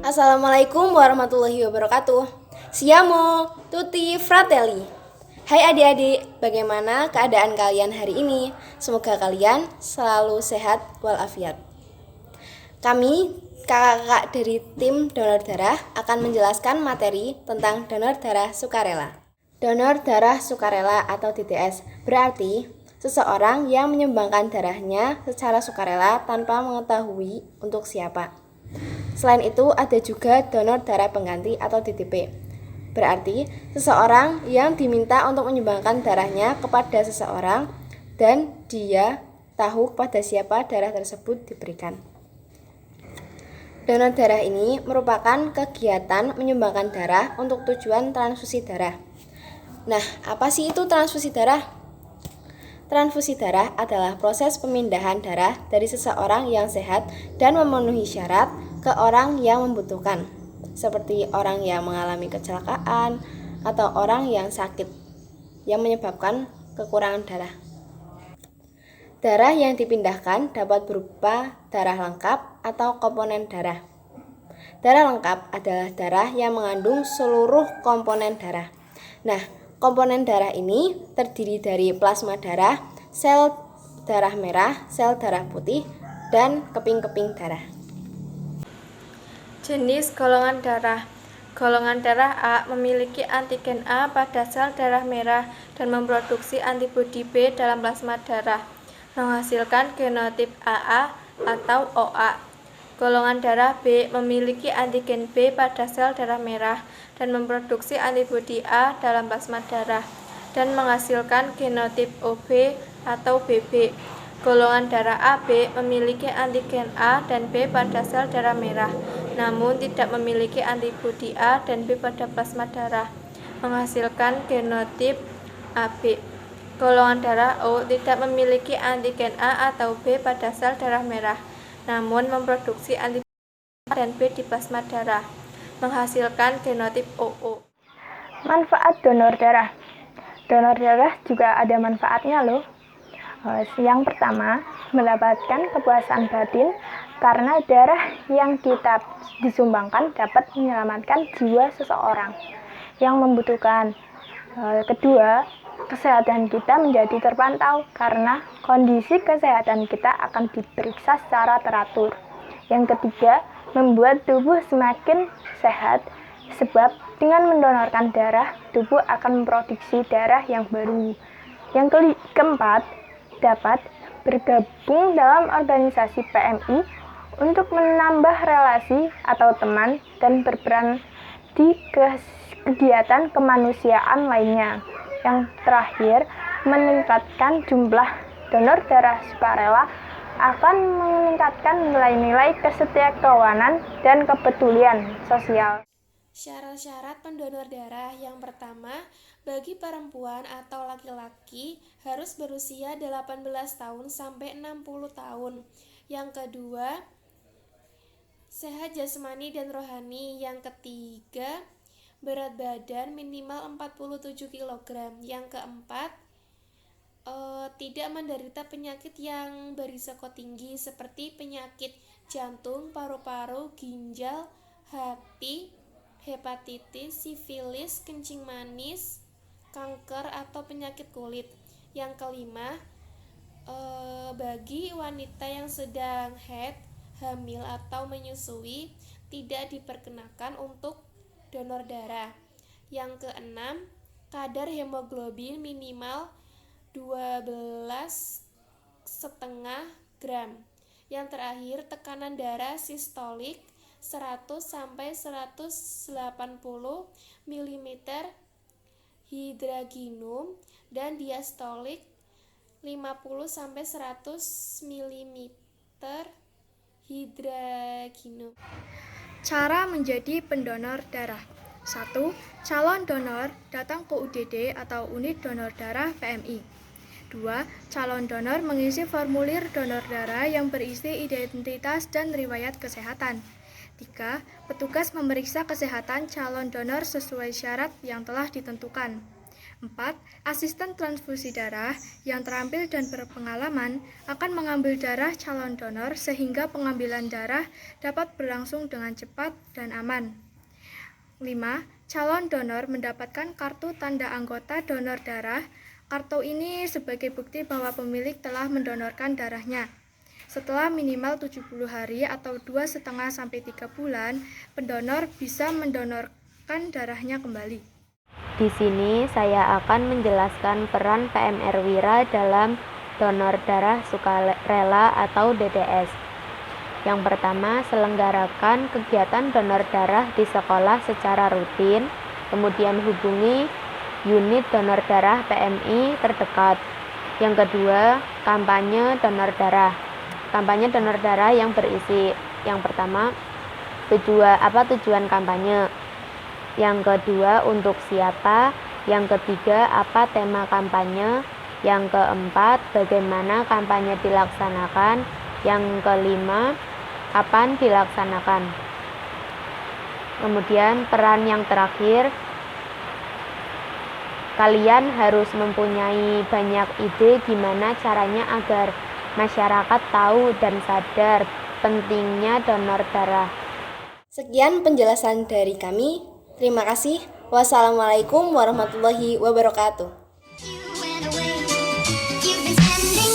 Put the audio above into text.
Assalamualaikum warahmatullahi wabarakatuh. Siamo, tutti fratelli. Hai adik-adik, bagaimana keadaan kalian hari ini? Semoga kalian selalu sehat walafiat. Kami, kakak-kakak dari tim donor darah akan menjelaskan materi tentang donor darah sukarela. Donor darah sukarela atau DDS berarti seseorang yang menyumbangkan darahnya secara sukarela tanpa mengetahui untuk siapa. Selain itu, ada juga donor darah pengganti atau DDP. Berarti, seseorang yang diminta untuk menyumbangkan darahnya kepada seseorang dan dia tahu kepada siapa darah tersebut diberikan. Donor darah ini merupakan kegiatan menyumbangkan darah untuk tujuan transfusi darah. Nah, apa sih itu transfusi darah? Transfusi darah adalah proses pemindahan darah dari seseorang yang sehat dan memenuhi syarat ke orang yang membutuhkan, seperti orang yang mengalami kecelakaan atau orang yang sakit yang menyebabkan kekurangan darah. Darah yang dipindahkan dapat berupa darah lengkap atau komponen darah. Darah lengkap adalah darah yang mengandung seluruh komponen darah. Nah, komponen darah ini terdiri dari plasma darah, sel darah merah, sel darah putih, dan keping-keping darah. Jenis golongan darah. Golongan darah A memiliki antigen A pada sel darah merah dan memproduksi antibodi B dalam plasma darah, menghasilkan genotip AA atau OA. Golongan darah B memiliki antigen B pada sel darah merah dan memproduksi antibodi A dalam plasma darah dan menghasilkan genotip OB atau BB. Golongan darah AB memiliki antigen A dan B pada sel darah merah, namun tidak memiliki antibodi A dan B pada plasma darah, menghasilkan genotip AB. Golongan darah O tidak memiliki antigen A atau B pada sel darah merah, namun memproduksi antibodi A dan B di plasma darah, menghasilkan genotip OO. Manfaat donor darah. Donor darah juga ada manfaatnya loh. Yang pertama, mendapatkan kepuasan batin karena darah yang kita disumbangkan dapat menyelamatkan jiwa seseorang yang membutuhkan. Kedua, kesehatan kita menjadi terpantau karena kondisi kesehatan kita akan diperiksa secara teratur. Yang ketiga, membuat tubuh semakin sehat sebab dengan mendonorkan darah, tubuh akan memproduksi darah yang baru. Yang keempat, dapat bergabung dalam organisasi PMI untuk menambah relasi atau teman dan berperan di kegiatan kemanusiaan lainnya. Yang terakhir, meningkatkan jumlah donor darah sukarela akan meningkatkan nilai-nilai kesetiakawanan dan kepedulian sosial. Syarat-syarat pendonor darah yang pertama, bagi perempuan atau laki-laki harus berusia 18 tahun sampai 60 tahun. Yang kedua, sehat jasmani dan rohani. Yang ketiga, berat badan minimal 47 kg. Yang keempat, tidak menderita penyakit yang berisiko tinggi seperti penyakit jantung, paru-paru, ginjal, hati, hepatitis, sifilis, kencing manis, kanker atau penyakit kulit. Yang kelima, bagi wanita yang sedang haid, hamil atau menyusui tidak diperkenakan untuk donor darah. Yang keenam, kadar hemoglobin minimal 12,5 gram. Yang terakhir, tekanan darah sistolik 100 sampai 180 mm hidraginum dan diastolik 50 sampai 100 mm hidraginum. Cara menjadi pendonor darah. 1. Calon donor datang ke UDD atau unit donor darah PMI. 2. Calon donor mengisi formulir donor darah yang berisi identitas dan riwayat kesehatan. 3. Petugas memeriksa kesehatan calon donor sesuai syarat yang telah ditentukan. 4. Asisten transfusi darah yang terampil dan berpengalaman akan mengambil darah calon donor sehingga pengambilan darah dapat berlangsung dengan cepat dan aman. 5. Calon donor mendapatkan kartu tanda anggota donor darah. Kartu ini sebagai bukti bahwa pemilik telah mendonorkan darahnya. Setelah minimal 70 hari atau 2,5-3 bulan, pendonor bisa mendonorkan darahnya kembali. Di sini saya akan menjelaskan peran PMR Wira dalam donor darah sukarela atau DDS. Yang pertama, selenggarakan kegiatan donor darah di sekolah secara rutin, kemudian hubungi unit donor darah PMI terdekat. Yang kedua, kampanye donor darah. Kampanye donor darah yang berisi, yang pertama, tujuan kampanye. Yang kedua, untuk siapa. Yang ketiga, apa tema kampanye. Yang keempat, bagaimana kampanye dilaksanakan. Yang kelima, kapan dilaksanakan. Kemudian peran yang terakhir, kalian harus mempunyai banyak ide gimana caranya agar masyarakat tahu dan sadar pentingnya donor darah. Sekian penjelasan dari kami. Terima kasih. Wassalamualaikum warahmatullahi wabarakatuh. You went away. You've been spending